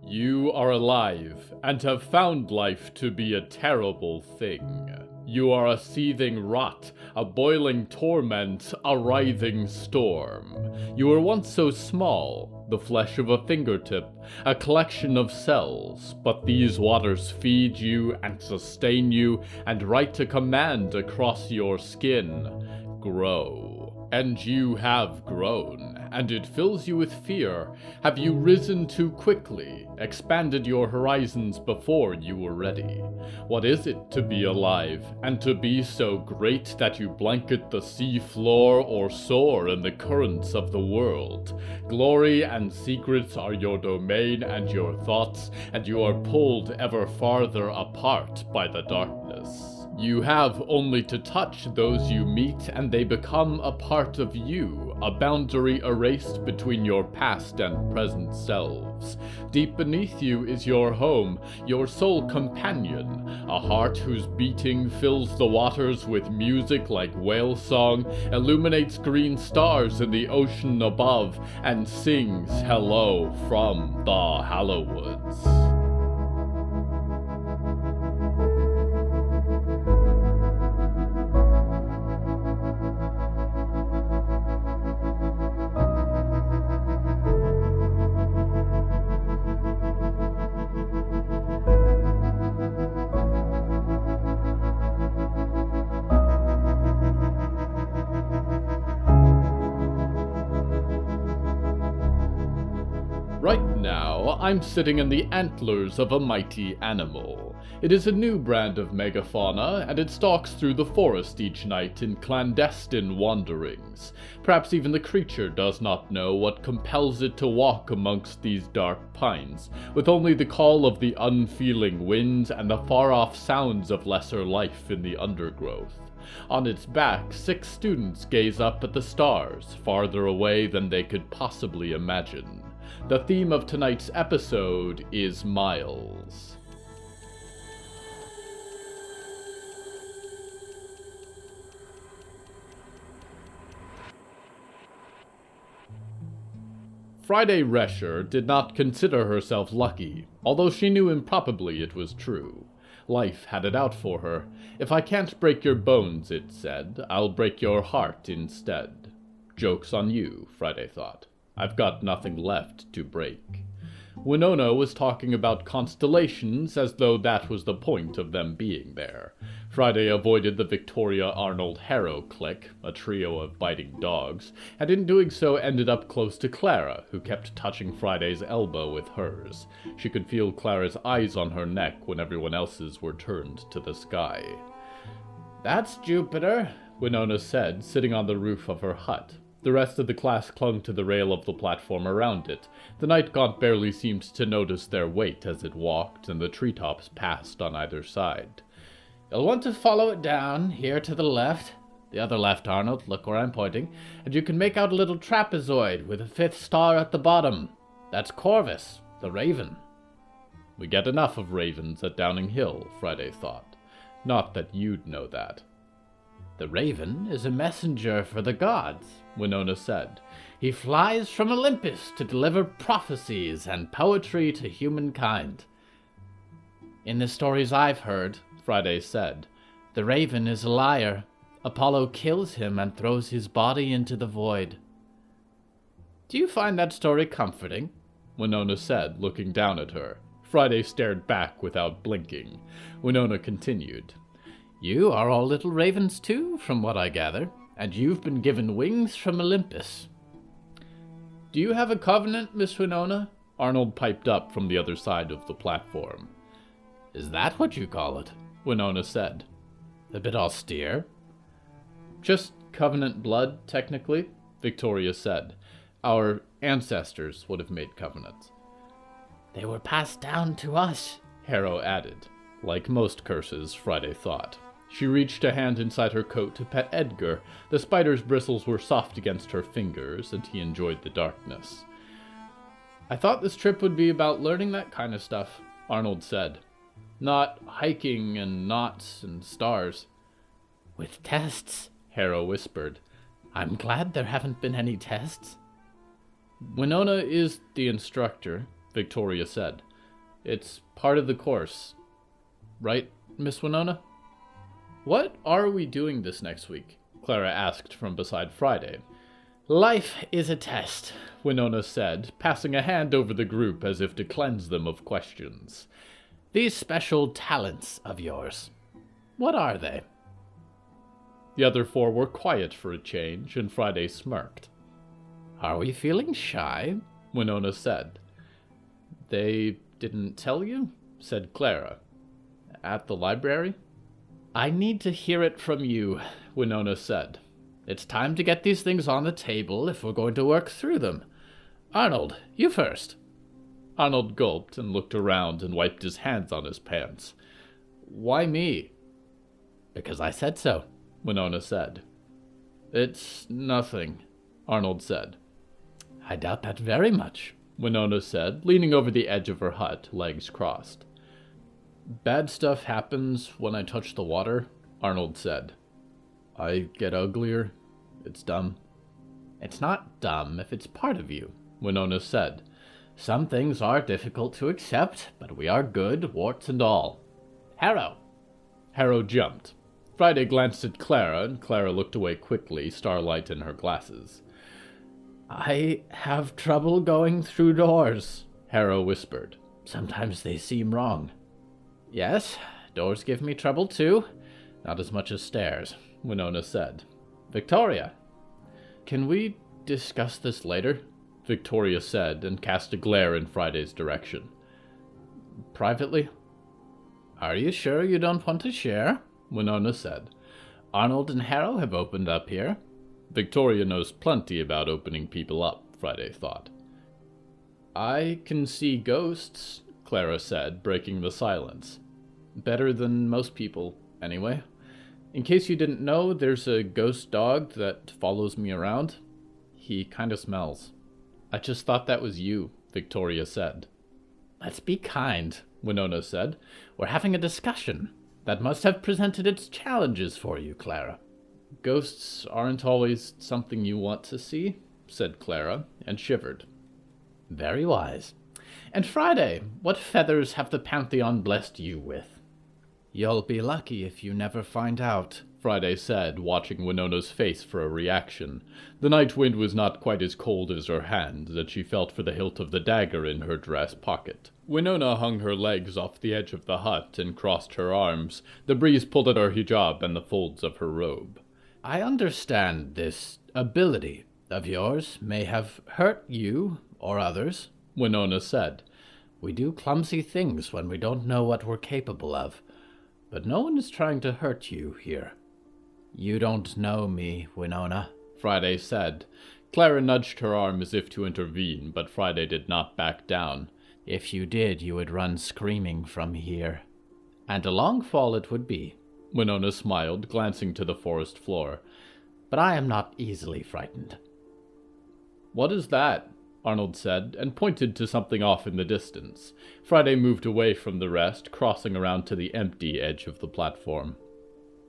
You are alive, and have found life to be a terrible thing. You are a seething rot, a boiling torment, a writhing storm. You were once so small, the flesh of a fingertip, a collection of cells, but these waters feed you and sustain you, and write a command across your skin. Grow. And you have grown, and it fills you with fear. Have you risen too quickly, expanded your horizons before you were ready? What is it to be alive, and to be so great that you blanket the sea floor or soar in the currents of the world? Glory and secrets are your domain and your thoughts, and you are pulled ever farther apart by the darkness. You have only to touch those you meet, and they become a part of you, a boundary erased between your past and present selves. Deep beneath you is your home, your sole companion, a heart whose beating fills the waters with music like whale song, illuminates green stars in the ocean above, and sings hello from the Hallowoods. Right now, I'm sitting in the antlers of a mighty animal. It is a new brand of megafauna, and it stalks through the forest each night in clandestine wanderings. Perhaps even the creature does not know what compels it to walk amongst these dark pines, with only the call of the unfeeling winds and the far-off sounds of lesser life in the undergrowth. On its back, 6 students gaze up at the stars, farther away than they could possibly imagine. The theme of tonight's episode is miles. Friday Resher did not consider herself lucky, although she knew improbably it was true. Life had it out for her. If I can't break your bones, it said, I'll break your heart instead. Joke's on you, Friday thought. I've got nothing left to break. Winona was talking about constellations as though that was the point of them being there. Friday avoided the Victoria Arnold Harrow clique, a trio of biting dogs, and in doing so ended up close to Clara, who kept touching Friday's elbow with hers. She could feel Clara's eyes on her neck when everyone else's were turned to the sky. "That's Jupiter," Winona said, sitting on the roof of her hut. The rest of the class clung to the rail of the platform around it. The night gaunt barely seemed to notice their weight as it walked, and the treetops passed on either side. "You'll want to follow it down, here to the left. The other left, Arnold, look where I'm pointing, and you can make out a little trapezoid with a 5th star at the bottom. That's Corvus, the raven." We get enough of ravens at Downing Hill, Friday thought. Not that you'd know that. "The raven is a messenger for the gods," Winona said. "He flies from Olympus to deliver prophecies and poetry to humankind." "In the stories I've heard," Friday said, "the raven is a liar. Apollo kills him and throws his body into the void." "Do you find that story comforting?" Winona said, looking down at her. Friday stared back without blinking. Winona continued. "You are all little ravens too, from what I gather, and you've been given wings from Olympus." "Do you have a covenant, Miss Winona?" Arnold piped up from the other side of the platform. "Is that what you call it?" Winona said. "A bit austere." "Just covenant blood, technically," Victoria said. "Our ancestors would have made covenants." "They were passed down to us," Harrow added. Like most curses, Friday thought. She reached a hand inside her coat to pet Edgar. The spider's bristles were soft against her fingers, and he enjoyed the darkness. "I thought this trip would be about learning that kind of stuff," Arnold said. "Not hiking and knots and stars." "With tests," Harrow whispered. "I'm glad there haven't been any tests." "Winona is the instructor," Victoria said. It's part of the course. Right, Miss Winona? What are we doing this next week? Clara asked from beside Friday. Life is a test, Winona said, passing a hand over the group as if to cleanse them of questions. These special talents of yours, what are they? The other four were quiet for a change, and Friday smirked. Are we feeling shy? Winona said. They didn't tell you? Said Clara. At the library? I need to hear it from you, Winona said. It's time to get these things on the table if we're going to work through them. Arnold, you first. Arnold gulped and looked around and wiped his hands on his pants. Why me? Because I said so, Winona said. It's nothing, Arnold said. I doubt that very much, Winona said, leaning over the edge of her hut, legs crossed. Bad stuff happens when I touch the water, Arnold said. I get uglier. It's dumb. It's not dumb if it's part of you, Winona said. Some things are difficult to accept, but we are good, warts and all. Harrow! Harrow jumped. Friday glanced at Clara, and Clara looked away quickly, starlight in her glasses. I have trouble going through doors, Harrow whispered. Sometimes they seem wrong. Yes, doors give me trouble too. Not as much as stairs, Winona said. Victoria! Can we discuss this later? Victoria said, and cast a glare in Friday's direction. Privately? Are you sure you don't want to share? Winona said. Arnold and Harrow have opened up here. Victoria knows plenty about opening people up, Friday thought. I can see ghosts, Clara said, breaking the silence. Better than most people, anyway. In case you didn't know, there's a ghost dog that follows me around. He kind of smells. I just thought that was you, Victoria said. Let's be kind, Winona said. We're having a discussion. That must have presented its challenges for you, Clara. Ghosts aren't always something you want to see, said Clara, and shivered. Very wise. And Friday, what feathers have the Pantheon blessed you with? You'll be lucky if you never find out, Friday said, watching Winona's face for a reaction. The night wind was not quite as cold as her hand, that she felt for the hilt of the dagger in her dress pocket. Winona hung her legs off the edge of the hut and crossed her arms. The breeze pulled at her hijab and the folds of her robe. I understand this ability of yours may have hurt you or others, Winona said. We do clumsy things when we don't know what we're capable of. But no one is trying to hurt you here. You don't know me, Winona, Friday said. Clara nudged her arm as if to intervene, but Friday did not back down. If you did, you would run screaming from here. And a long fall it would be, Winona smiled, glancing to the forest floor. But I am not easily frightened. What is that? Arnold said, and pointed to something off in the distance. Friday moved away from the rest, crossing around to the empty edge of the platform.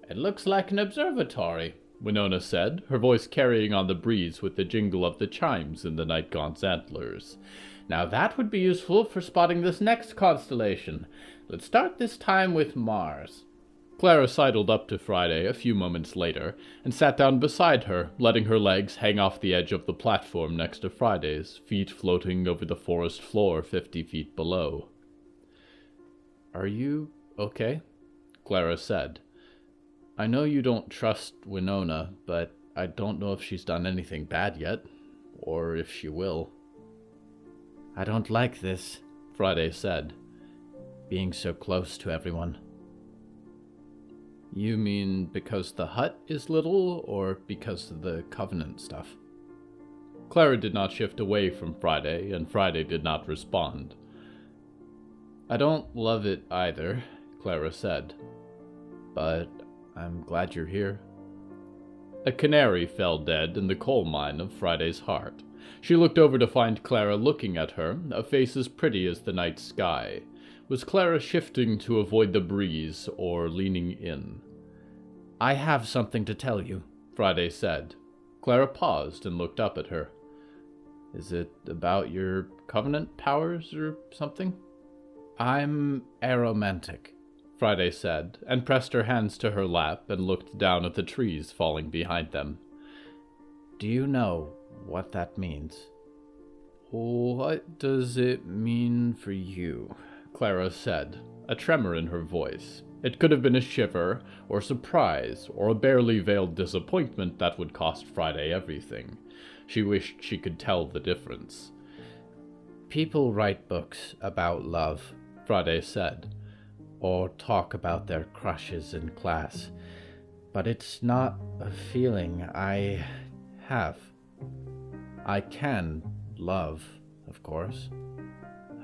It looks like an observatory, Winona said, her voice carrying on the breeze with the jingle of the chimes in the night-gaunt's antlers. Now that would be useful for spotting this next constellation. Let's start this time with Mars. Clara sidled up to Friday a few moments later, and sat down beside her, letting her legs hang off the edge of the platform next to Friday's, feet floating over the forest floor 50 feet below. Are you okay? Clara said. I know you don't trust Winona, but I don't know if she's done anything bad yet, or if she will. I don't like this, Friday said, being so close to everyone. You mean because the hut is little, or because of the Covenant stuff? Clara did not shift away from Friday, and Friday did not respond. I don't love it either, Clara said, but I'm glad you're here. A canary fell dead in the coal mine of Friday's heart. She looked over to find Clara looking at her, a face as pretty as the night sky. Was Clara shifting to avoid the breeze, or leaning in? I have something to tell you, Friday said. Clara paused and looked up at her. Is it about your Covenant powers or something? I'm aromantic, Friday said, and pressed her hands to her lap and looked down at the trees falling behind them. Do you know what that means? What does it mean for you? Clara said, a tremor in her voice. It could have been a shiver, or surprise, or a barely veiled disappointment that would cost Friday everything. She wished she could tell the difference. People write books about love, Friday said, or talk about their crushes in class, but it's not a feeling I have. I can love, of course.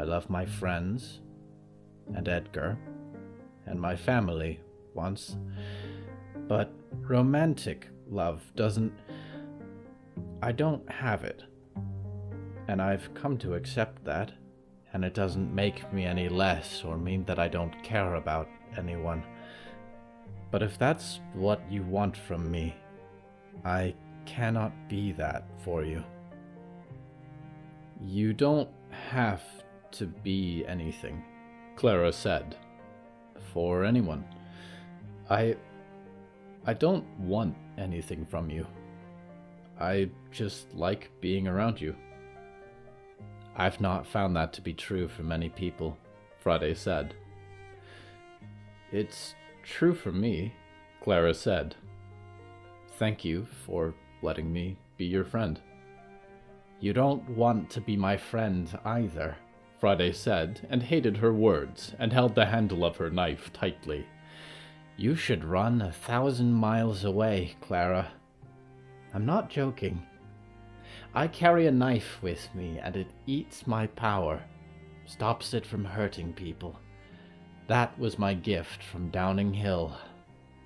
I love my friends, and Edgar, and my family, once. But romantic love doesn't... I don't have it. And I've come to accept that, and it doesn't make me any less or mean that I don't care about anyone. But if that's what you want from me, I cannot be that for you. You don't have to be anything, Clara said. For anyone. I don't want anything from you. I just like being around you. I've not found that to be true for many people, Friday said. It's true for me, Clara said. Thank you for letting me be your friend. You don't want to be my friend either, Friday said, and hated her words, and held the handle of her knife tightly. You should run 1,000 miles away, Clara. I'm not joking. I carry a knife with me, and it eats my power, stops it from hurting people. That was my gift from Downing Hill.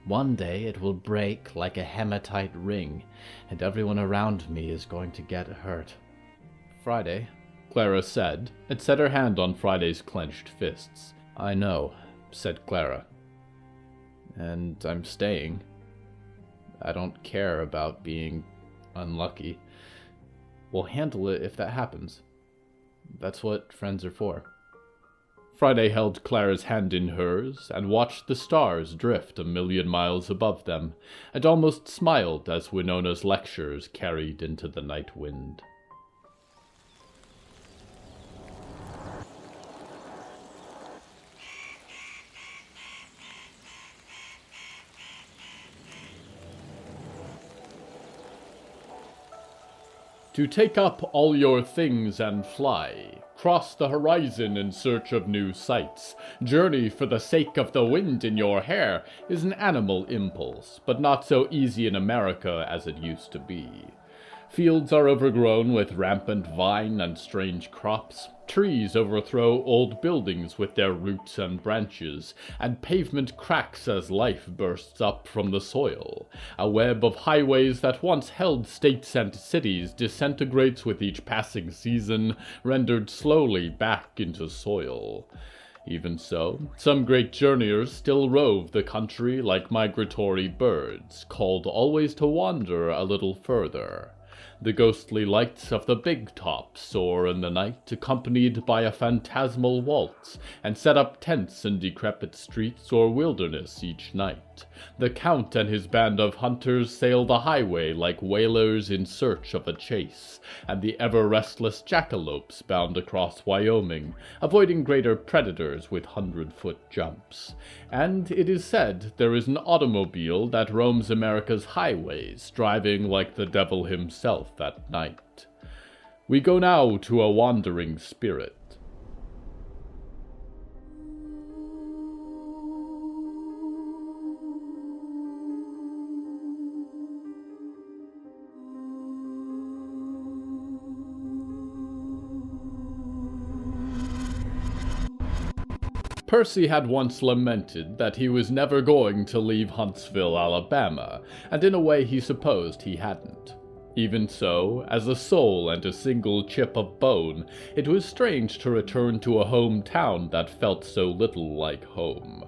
One day it will break like a hematite ring, and everyone around me is going to get hurt. Friday, Clara said, and set her hand on Friday's clenched fists. I know, said Clara. And I'm staying. I don't care about being unlucky. We'll handle it if that happens. That's what friends are for. Friday held Clara's hand in hers and watched the stars drift 1,000,000 miles above them, and almost smiled as Winona's lectures carried into the night wind. To take up all your things and fly, cross the horizon in search of new sights, journey for the sake of the wind in your hair is an animal impulse, but not so easy in America as it used to be. Fields are overgrown with rampant vine and strange crops. Trees overthrow old buildings with their roots and branches, and pavement cracks as life bursts up from the soil. A web of highways that once held states and cities disintegrates with each passing season, rendered slowly back into soil. Even so, some great journeyers still rove the country like migratory birds, called always to wander a little further. The ghostly lights of the big tops soar in the night, accompanied by a phantasmal waltz, and set up tents in decrepit streets or wilderness each night. The Count and his band of hunters sail the highway like whalers in search of a chase, and the ever-restless jackalopes bound across Wyoming, avoiding greater predators with 100-foot jumps. And it is said there is an automobile that roams America's highways, driving like the devil himself at night. We go now to a wandering spirit. Percy had once lamented that he was never going to leave Huntsville, Alabama, and in a way he supposed he hadn't. Even so, as a soul and a single chip of bone, it was strange to return to a hometown that felt so little like home.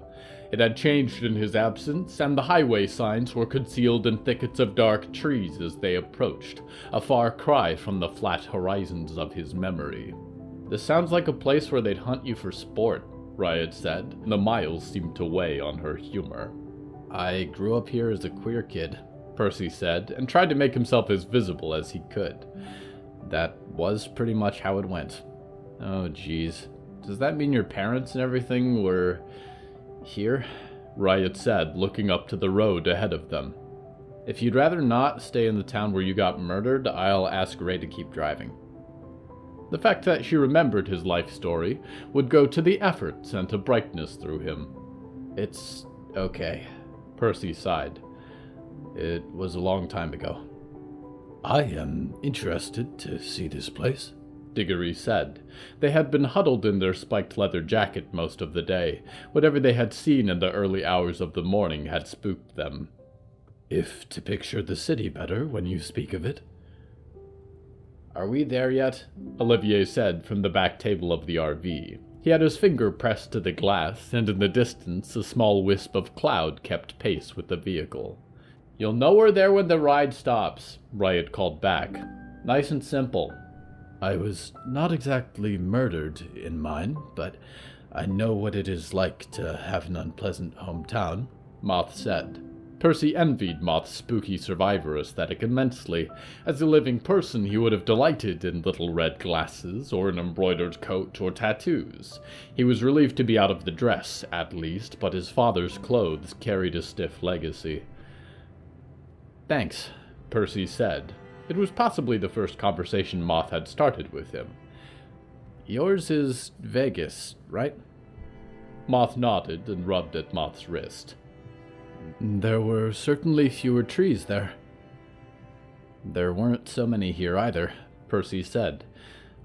It had changed in his absence, and the highway signs were concealed in thickets of dark trees as they approached, a far cry from the flat horizons of his memory. This sounds like a place where they'd hunt you for sport, Riot said, and the miles seemed to weigh on her humor. I grew up here as a queer kid, Percy said, and tried to make himself as visible as he could. That was pretty much how it went. Oh, geez. Does that mean your parents and everything were here? Riot said, looking up to the road ahead of them. If you'd rather not stay in the town where you got murdered, I'll ask Ray to keep driving. The fact that she remembered his life story would go to the effort sent a brightness through him. It's okay, Percy sighed. It was a long time ago. I am interested to see this place, Diggory said. They had been huddled in their spiked leather jacket most of the day. Whatever they had seen in the early hours of the morning had spooked them. If to picture the city better when you speak of it. Are we there yet? Olivier said from the back table of the RV. He had his finger pressed to the glass, and in the distance a small wisp of cloud kept pace with the vehicle. You'll know we're there when the ride stops, Riot called back. Nice and simple. I was not exactly murdered in mine, but I know what it is like to have an unpleasant hometown, Moth said. Percy envied Moth's spooky survivor aesthetic immensely. As a living person, he would have delighted in little red glasses, or an embroidered coat, or tattoos. He was relieved to be out of the dress, at least, but his father's clothes carried a stiff legacy. Thanks, Percy said. It was possibly the first conversation Moth had started with him. Yours is Vegas, right? Moth nodded and rubbed at Moth's wrist. There were certainly fewer trees there. There weren't so many here either, Percy said.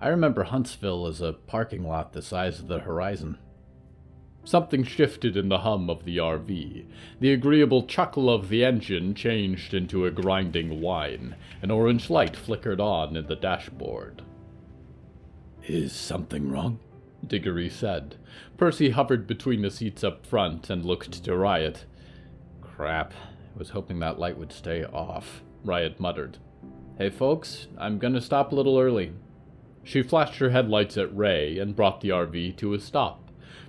I remember Huntsville as a parking lot the size of the horizon. Something shifted in the hum of the RV. The agreeable chuckle of the engine changed into a grinding whine. An orange light flickered on in the dashboard. Is something wrong? Diggory said. Percy hovered between the seats up front and looked to Riot. Crap. I was hoping that light would stay off, Riot muttered. Hey folks, I'm gonna stop a little early. She flashed her headlights at Ray and brought the RV to a stop.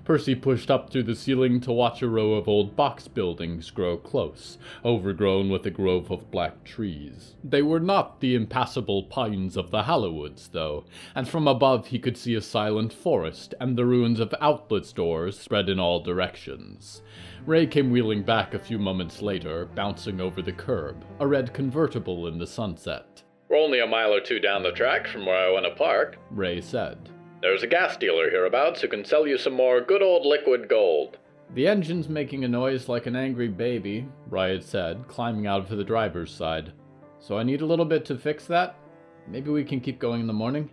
Percy pushed up through the ceiling to watch a row of old box buildings grow close, overgrown with a grove of black trees. They were not the impassable pines of the Hallowoods, though, and from above he could see a silent forest and the ruins of outlet stores spread in all directions. Ray came wheeling back a few moments later, bouncing over the curb, a red convertible in the sunset. We're only a mile or two down the track from where I want to park, Ray said. There's a gas dealer hereabouts who can sell you some more good old liquid gold. The engine's making a noise like an angry baby, Riot said, climbing out of the driver's side. So I need a little bit to fix that? Maybe we can keep going in the morning?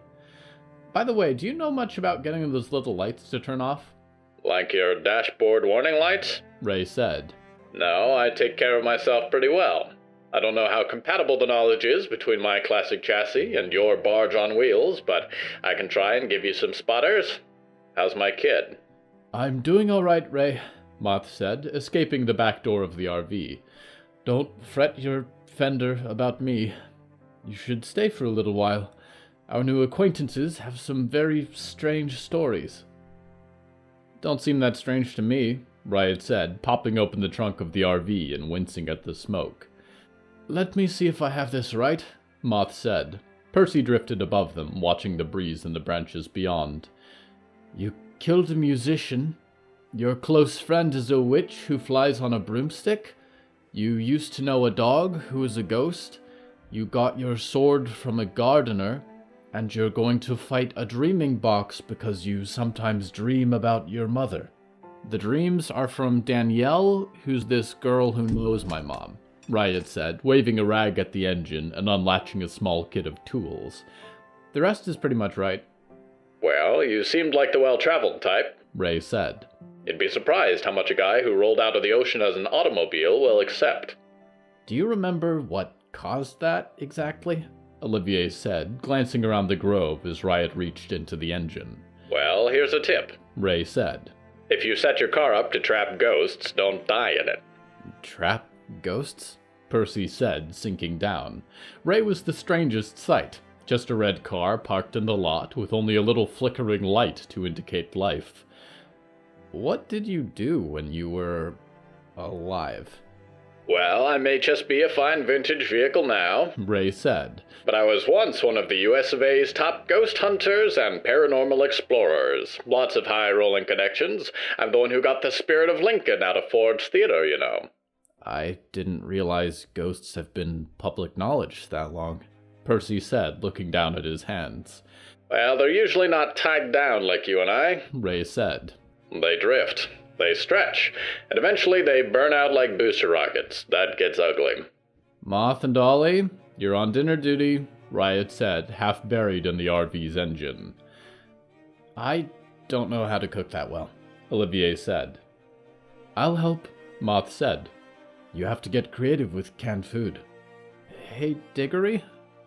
By the way, do you know much about getting those little lights to turn off? Like your dashboard warning lights? Ray said. No, I take care of myself pretty well. I don't know how compatible the knowledge is between my classic chassis and your barge on wheels, but I can try and give you some spotters. How's my kid? I'm doing all right, Ray, Moth said, escaping the back door of the RV. Don't fret your fender about me. You should stay for a little while. Our new acquaintances have some very strange stories. Don't seem that strange to me, Riot said, popping open the trunk of the RV and wincing at the smoke. Let me see if I have this right, Moth said. Percy drifted above them, watching the breeze in the branches beyond. You killed a musician. Your close friend is a witch who flies on a broomstick. You used to know a dog who is a ghost. You got your sword from a gardener. And you're going to fight a dreaming box because you sometimes dream about your mother. The dreams are from Danielle, who's this girl who knows my mom, Riot said, waving a rag at the engine and unlatching a small kit of tools. The rest is pretty much right. Well, you seemed like the well-traveled type, Ray said. You'd be surprised how much a guy who rolled out of the ocean as an automobile will accept. Do you remember what caused that exactly? Olivier said, glancing around the grove as Riot reached into the engine. Well, here's a tip, Ray said. If you set your car up to trap ghosts, don't die in it. Trap ghosts? Percy said, sinking down. Ray was the strangest sight. Just a red car parked in the lot with only a little flickering light to indicate life. What did you do when you were alive? Well, I may just be a fine vintage vehicle now, Ray said. But I was once one of the US of A's top ghost hunters and paranormal explorers. Lots of high-rolling connections. I'm the one who got the Spirit of Lincoln out of Ford's Theater, you know. I didn't realize ghosts have been public knowledge that long, Percy said, looking down at his hands. Well, they're usually not tied down like you and I, Ray said. They drift. They stretch, and eventually they burn out like booster rockets. That gets ugly. Moth and Ollie, you're on dinner duty, Riot said, half buried in the RV's engine. I don't know how to cook that well, Olivier said. I'll help, Moth said. You have to get creative with canned food. Hey, Diggory,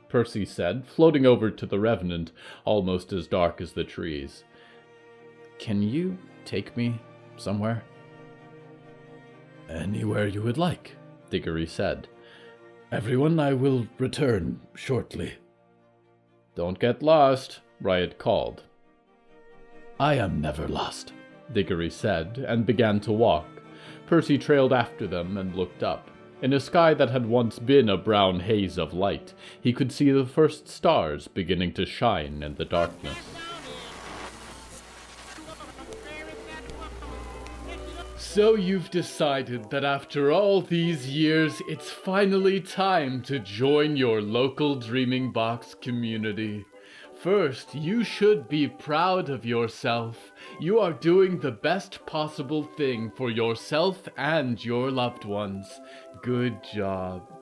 Percy said, floating over to the Revenant, almost as dark as the trees. Can you take me somewhere? Anywhere you would like, Diggory said. Everyone, I will return shortly. Don't get lost, Riot called. I am never lost, Diggory said, and began to walk. Percy trailed after them and looked up. In a sky that had once been a brown haze of light, he could see the first stars beginning to shine in the darkness. So you've decided that after all these years, it's finally time to join your local Dreaming Box community. First, you should be proud of yourself. You are doing the best possible thing for yourself and your loved ones. Good job.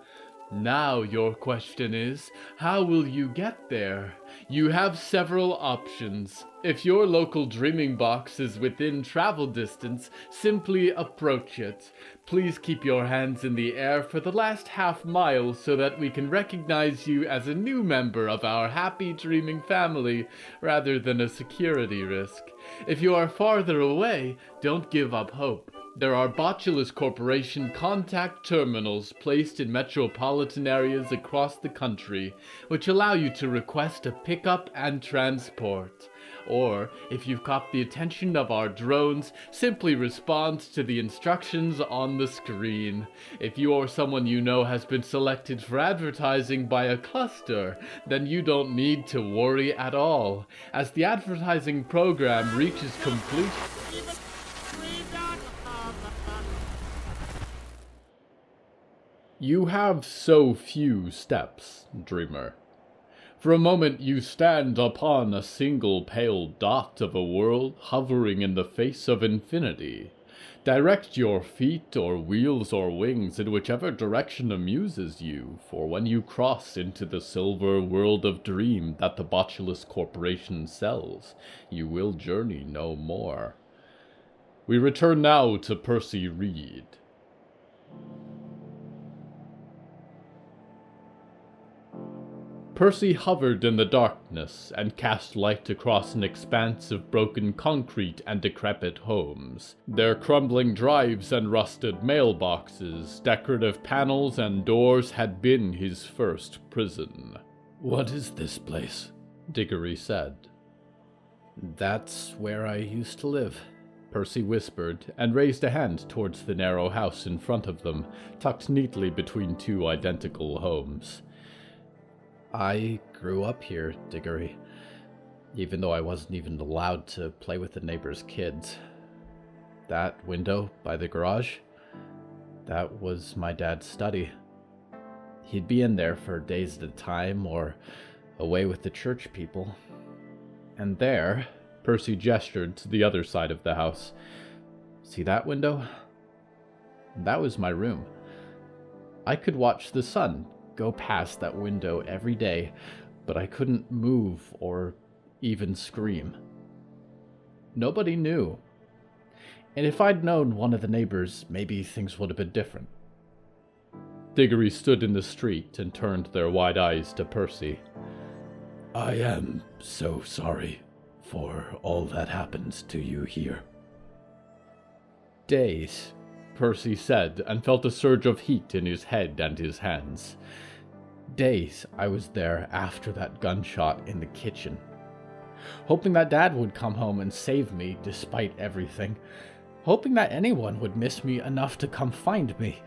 Now your question is, how will you get there? You have several options. If your local Dreaming Box is within travel distance, simply approach it. Please keep your hands in the air for the last half mile so that we can recognize you as a new member of our happy dreaming family rather than a security risk. If you are farther away, don't give up hope. There are Botulus Corporation contact terminals placed in metropolitan areas across the country, which allow you to request a pickup and transport. Or, if you've caught the attention of our drones, simply respond to the instructions on the screen. If you or someone you know has been selected for advertising by a cluster, then you don't need to worry at all. As the advertising program reaches complete... You have so few steps, dreamer. For a moment you stand upon a single pale dot of a world hovering in the face of infinity. Direct your feet or wheels or wings in whichever direction amuses you, for when you cross into the silver world of dream that the Botulus Corporation sells, you will journey no more. We return now to Percy Reed. Percy hovered in the darkness and cast light across an expanse of broken concrete and decrepit homes. Their crumbling drives and rusted mailboxes, decorative panels and doors had been his first prison. What is this place? Diggory said. That's where I used to live, Percy whispered, and raised a hand towards the narrow house in front of them, tucked neatly between two identical homes. I grew up here, Diggory, even though I wasn't even allowed to play with the neighbors' kids. That window by the garage, that was my dad's study. He'd be in there for days at a time or away with the church people. And there, Percy gestured to the other side of the house. See that window? That was my room. I could watch the sun go past that window every day, but I couldn't move or even scream. Nobody knew. And if I'd known one of the neighbors, maybe things would have been different. Diggory stood in the street and turned their wide eyes to Percy. I am so sorry for all that happens to you here. Days, Percy said, and felt a surge of heat in his head and his hands. Days I was there after that gunshot in the kitchen, hoping that Dad would come home and save me despite everything. hoping that anyone would miss me enough to come find me.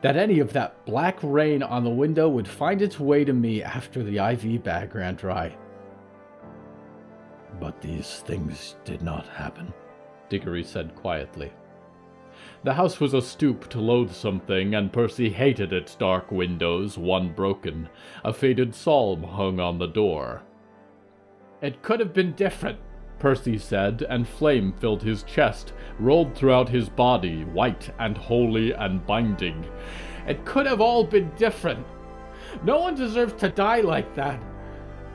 That any of that black rain on the window would find its way to me after the IV bag ran dry. But these things did not happen, Diggory said quietly. The house was a stooped, loathsome thing, and Percy hated its dark windows, one broken. A faded psalm hung on the door. It could have been different, Percy said, and flame filled his chest, rolled throughout his body, white and holy and binding. It could have all been different. No one deserves to die like that.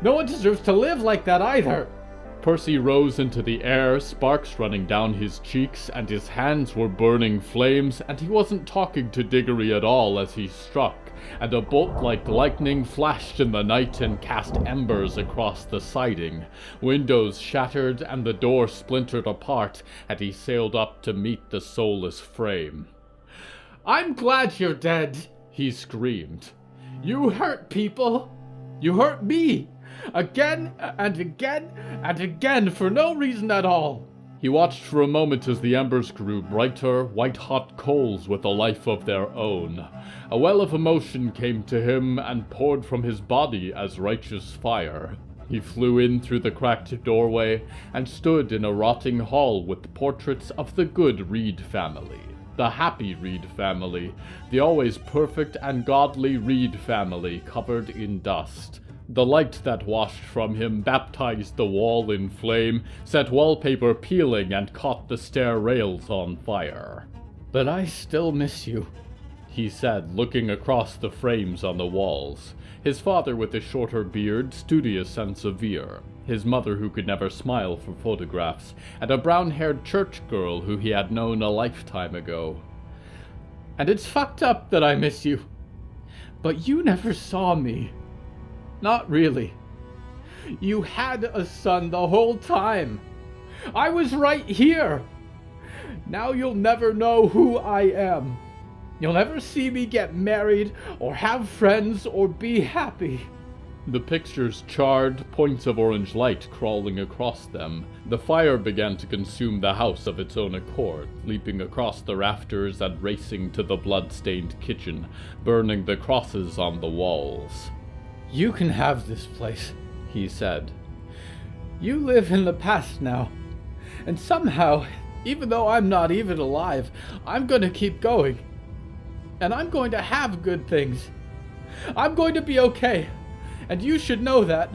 No one deserves to live like that either. Percy rose into the air, sparks running down his cheeks, and his hands were burning flames, and he wasn't talking to Diggory at all as he struck, and a bolt like lightning flashed in the night and cast embers across the siding. Windows shattered, and the door splintered apart, and he sailed up to meet the soulless frame. "I'm glad you're dead," he screamed. "You hurt people. You hurt me. Again and again and again for no reason at all." He watched for a moment as the embers grew brighter, white-hot coals with a life of their own. A well of emotion came to him and poured from his body as righteous fire. He flew in through the cracked doorway and stood in a rotting hall with portraits of the good Reed family. The happy Reed family, the always perfect and godly Reed family covered in dust. The light that washed from him baptized the wall in flame, set wallpaper peeling, and caught the stair rails on fire. "But I still miss you," he said, looking across the frames on the walls. His father with a shorter beard, studious and severe. His mother who could never smile for photographs, and a brown-haired church girl who he had known a lifetime ago. "And it's fucked up that I miss you. But you never saw me. Not really. You had a son the whole time. I was right here. Now you'll never know who I am. You'll never see me get married or have friends or be happy." The pictures charred, points of orange light crawling across them. The fire began to consume the house of its own accord, leaping across the rafters and racing to the blood-stained kitchen, burning the crosses on the walls. "You can have this place," he said. "You live in the past now. And somehow, even though I'm not even alive, I'm going to keep going. And I'm going to have good things. I'm going to be okay. And you should know that.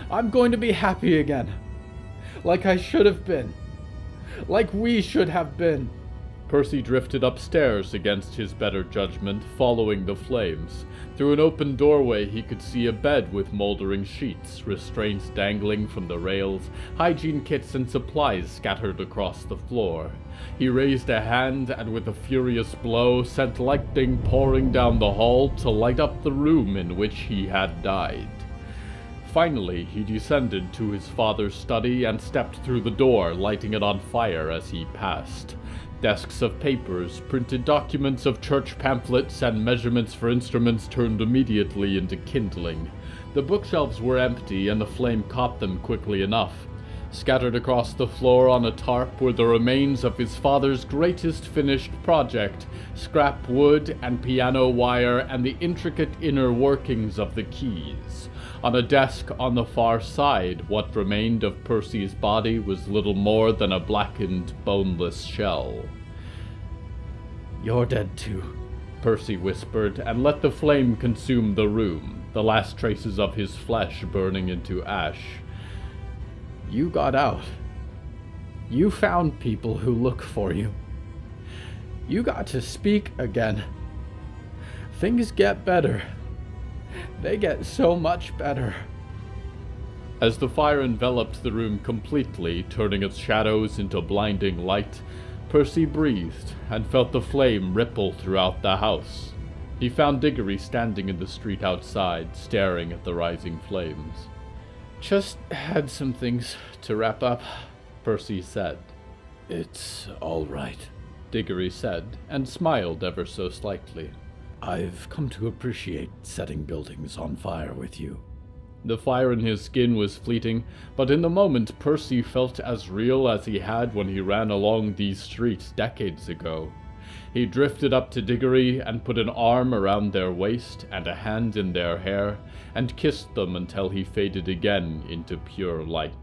I'm going to be happy again. Like I should have been. Like we should have been." Percy drifted upstairs against his better judgment, following the flames. Through an open doorway he could see a bed with moldering sheets, restraints dangling from the rails, hygiene kits and supplies scattered across the floor. He raised a hand and with a furious blow sent lightning pouring down the hall to light up the room in which he had died. Finally, he descended to his father's study and stepped through the door, lighting it on fire as he passed. Desks of papers, printed documents of church pamphlets, and measurements for instruments turned immediately into kindling. The bookshelves were empty, and the flame caught them quickly enough. Scattered across the floor on a tarp were the remains of his father's greatest finished project, scrap wood and piano wire and the intricate inner workings of the keys. On a desk on the far side, what remained of Percy's body was little more than a blackened, boneless shell. "You're dead too," Percy whispered, and let the flame consume the room, the last traces of his flesh burning into ash. "You got out. You found people who look for you. You got to speak again. Things get better. They get so much better." As the fire enveloped the room completely, turning its shadows into blinding light, Percy breathed and felt the flame ripple throughout the house. He found Diggory standing in the street outside, staring at the rising flames. "Just had some things to wrap up," Percy said. "It's all right," Diggory said, and smiled ever so slightly. "I've come to appreciate setting buildings on fire with you." The fire in his skin was fleeting, but in the moment Percy felt as real as he had when he ran along these streets decades ago. He drifted up to Diggory and put an arm around their waist and a hand in their hair, and kissed them until he faded again into pure light.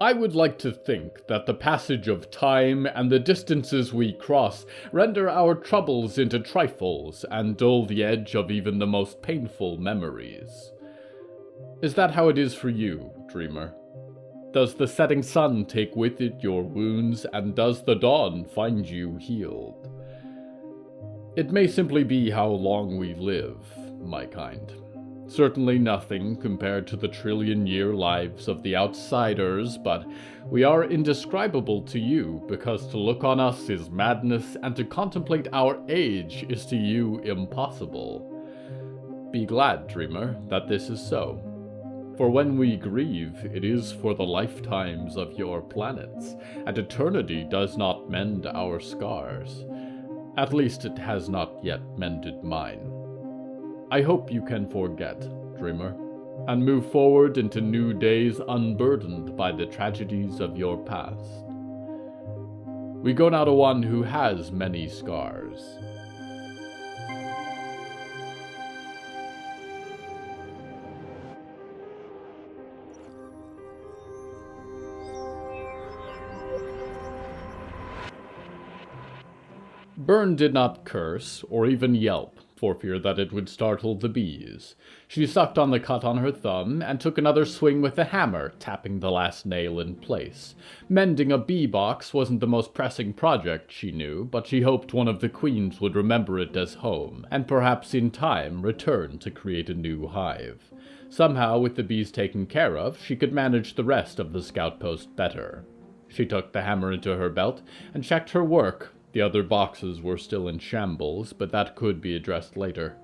I would like to think that the passage of time and the distances we cross render our troubles into trifles and dull the edge of even the most painful memories. Is that how it is for you, dreamer? Does the setting sun take with it your wounds, and does the dawn find you healed? It may simply be how long we live, my kind. Certainly nothing compared to the trillion-year lives of the outsiders, but we are indescribable to you because to look on us is madness, and to contemplate our age is to you impossible. Be glad, dreamer, that this is so. For when we grieve, it is for the lifetimes of your planets, and eternity does not mend our scars. At least it has not yet mended mine. I hope you can forget, dreamer, and move forward into new days unburdened by the tragedies of your past. We go now to one who has many scars. Bern did not curse or even yelp, for fear that it would startle the bees. She sucked on the cut on her thumb, and took another swing with the hammer, tapping the last nail in place. Mending a bee box wasn't the most pressing project, she knew, but she hoped one of the queens would remember it as home, and perhaps in time return to create a new hive. Somehow, with the bees taken care of, she could manage the rest of the scout post better. She tucked the hammer into her belt, and checked her work. The other boxes were still in shambles, but that could be addressed later.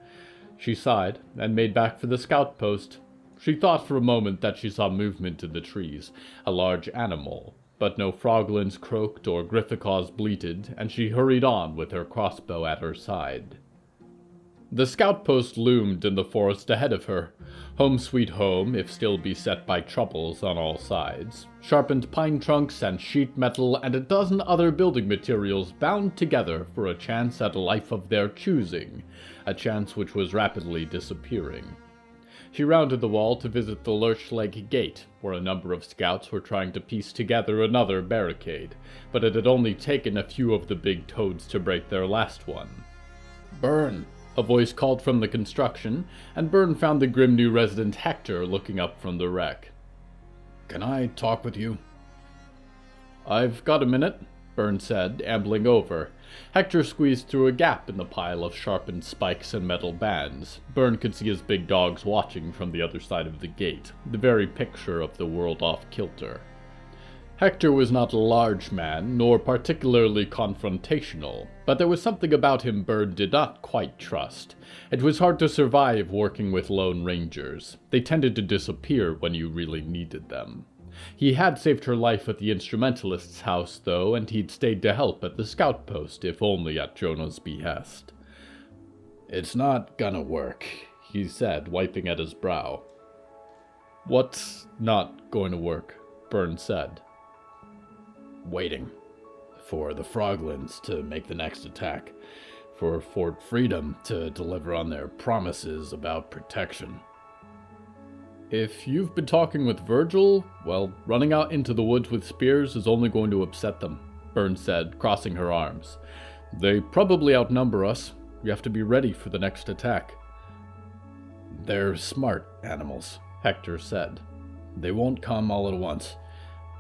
She sighed, and made back for the scout post. She thought for a moment that she saw movement in the trees, a large animal, but no froglins croaked or grifficaws bleated, and she hurried on with her crossbow at her side. The scout post loomed in the forest ahead of her. Home sweet home, if still beset by troubles on all sides. Sharpened pine trunks and sheet metal and a dozen other building materials bound together for a chance at a life of their choosing, a chance which was rapidly disappearing. She rounded the wall to visit the Lurch-Leg Gate, where a number of scouts were trying to piece together another barricade, but it had only taken a few of the big toads to break their last one. "Bern!" A voice called from the construction, and Bern found the grim new resident Hector looking up from the wreck. "Can I talk with you?" "I've got a minute," Bern said, ambling over. Hector squeezed through a gap in the pile of sharpened spikes and metal bands. Bern could see his big dogs watching from the other side of the gate, the very picture of the world off kilter. Hector was not a large man, nor particularly confrontational, but there was something about him Bern did not quite trust. It was hard to survive working with lone rangers. They tended to disappear when you really needed them. He had saved her life at the instrumentalist's house, though, and he'd stayed to help at the scout post, if only at Jonah's behest. "It's not gonna work," he said, wiping at his brow. "What's not going to work?" Bern said. "Waiting. For the Froglins to make the next attack. For Fort Freedom to deliver on their promises about protection." "If you've been talking with Virgil, well, running out into the woods with spears is only going to upset them," Bern said, crossing her arms. "They probably outnumber us. We have to be ready for the next attack." "They're smart animals," Hector said. "They won't come all at once.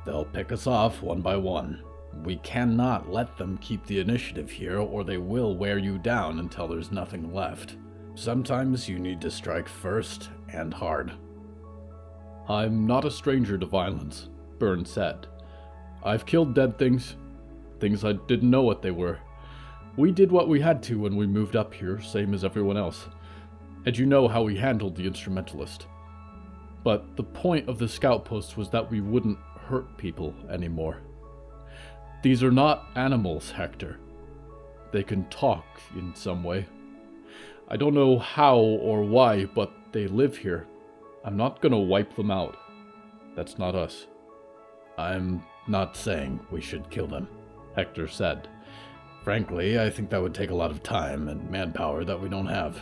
They'll pick us off one by one. We cannot let them keep the initiative here, or they will wear you down until there's nothing left. Sometimes you need to strike first and hard." "I'm not a stranger to violence," Bern said. "I've killed dead things I didn't know what they were. We did what we had to when we moved up here, same as everyone else. And you know how we handled the instrumentalist." But the point of the scout post was that we wouldn't hurt people anymore. These are not animals, Hector. They can talk in some way. I don't know how or why, but they live here. I'm not gonna wipe them out. That's not us. I'm not saying we should kill them, Hector said. Frankly, I think that would take a lot of time and manpower that we don't have.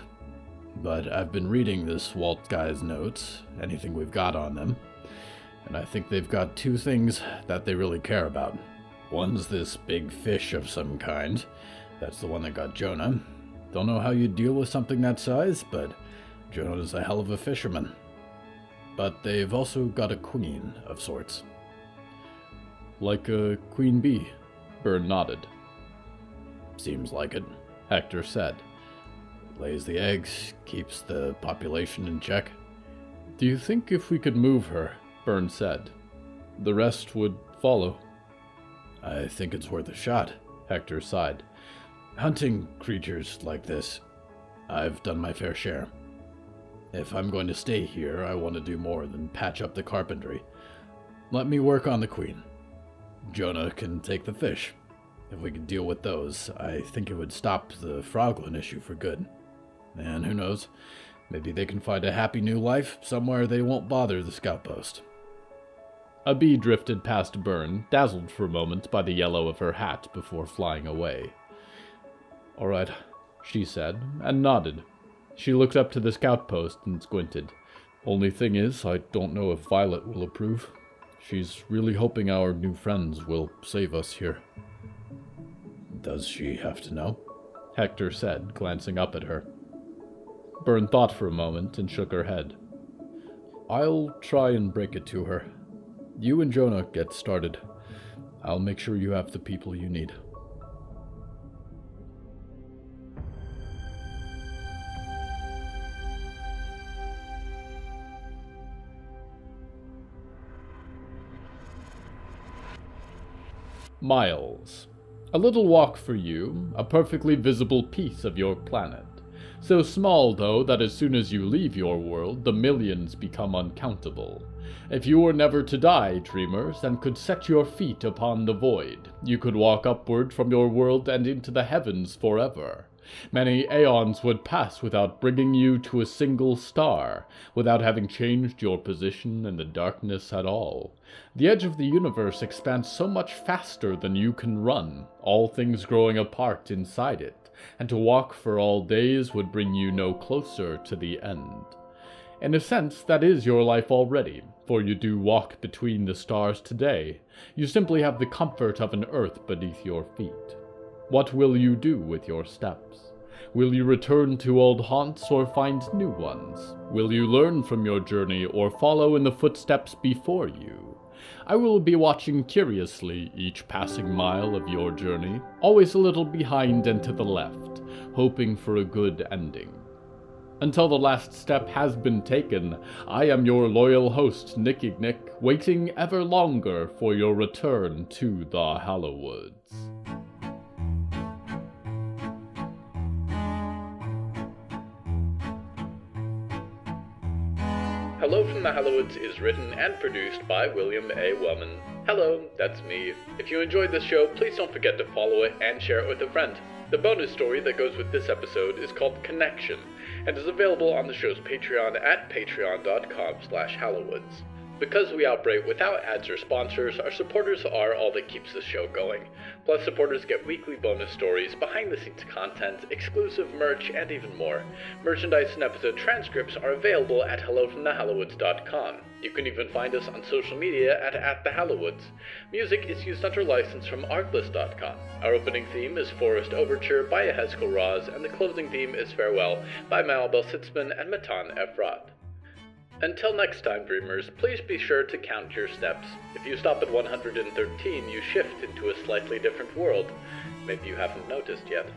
But I've been reading this Walt guy's notes, anything we've got on them, and I think they've got two things that they really care about. One's this big fish of some kind. That's the one that got Jonah. Don't know how you deal with something that size, but Jonah's a hell of a fisherman. But they've also got a queen of sorts. Like a queen bee, Bern nodded. Seems like it, Hector said. Lays the eggs, keeps the population in check. Do you think if we could move her, Bern said, the rest would follow? I think it's worth a shot, Hector sighed. Hunting creatures like this, I've done my fair share. If I'm going to stay here, I want to do more than patch up the carpentry. Let me work on the queen. Jonah can take the fish. If we could deal with those, I think it would stop the Froglin issue for good. And who knows, maybe they can find a happy new life somewhere they won't bother the scout post. A bee drifted past Bern, dazzled for a moment by the yellow of her hat before flying away. All right, she said, and nodded. She looked up to the scout post and squinted. Only thing is, I don't know if Violet will approve. She's really hoping our new friends will save us here. Does she have to know? Hector said, glancing up at her. Bern thought for a moment and shook her head. I'll try and break it to her. You and Jonah get started. I'll make sure you have the people you need. Miles. A little walk for you, a perfectly visible piece of your planet. So small, though, that as soon as you leave your world, the millions become uncountable. If you were never to die, dreamers, and could set your feet upon the void, you could walk upward from your world and into the heavens forever. Many aeons would pass without bringing you to a single star, without having changed your position in the darkness at all. The edge of the universe expands so much faster than you can run, all things growing apart inside it, and to walk for all days would bring you no closer to the end. In a sense, that is your life already, for you do walk between the stars today. You simply have the comfort of an earth beneath your feet. What will you do with your steps? Will you return to old haunts or find new ones? Will you learn from your journey or follow in the footsteps before you? I will be watching curiously each passing mile of your journey, always a little behind and to the left, hoping for a good ending. Until the last step has been taken, I am your loyal host, Nicky Nick, waiting ever longer for your return to the Hallowoods. Hello from the Hallowoods is written and produced by William A. Wellman. Hello, that's me. If you enjoyed this show, please don't forget to follow it and share it with a friend. The bonus story that goes with this episode is called Connection, and is available on the show's Patreon at patreon.com/Hallowoods. Because we operate without ads or sponsors, our supporters are all that keeps the show going. Plus, supporters get weekly bonus stories, behind-the-scenes content, exclusive merch, and even more. Merchandise and episode transcripts are available at hellofromthehallowoods.com. You can even find us on social media at @thehallowoods. Music is used under license from artlist.com. Our opening theme is Forest Overture by Yehezkel Raz, and the closing theme is Farewell by Belsitzman and Matan, Ephrat. Until next time, dreamers, please be sure to count your steps. If you stop at 113, you shift into a slightly different world. Maybe you haven't noticed yet.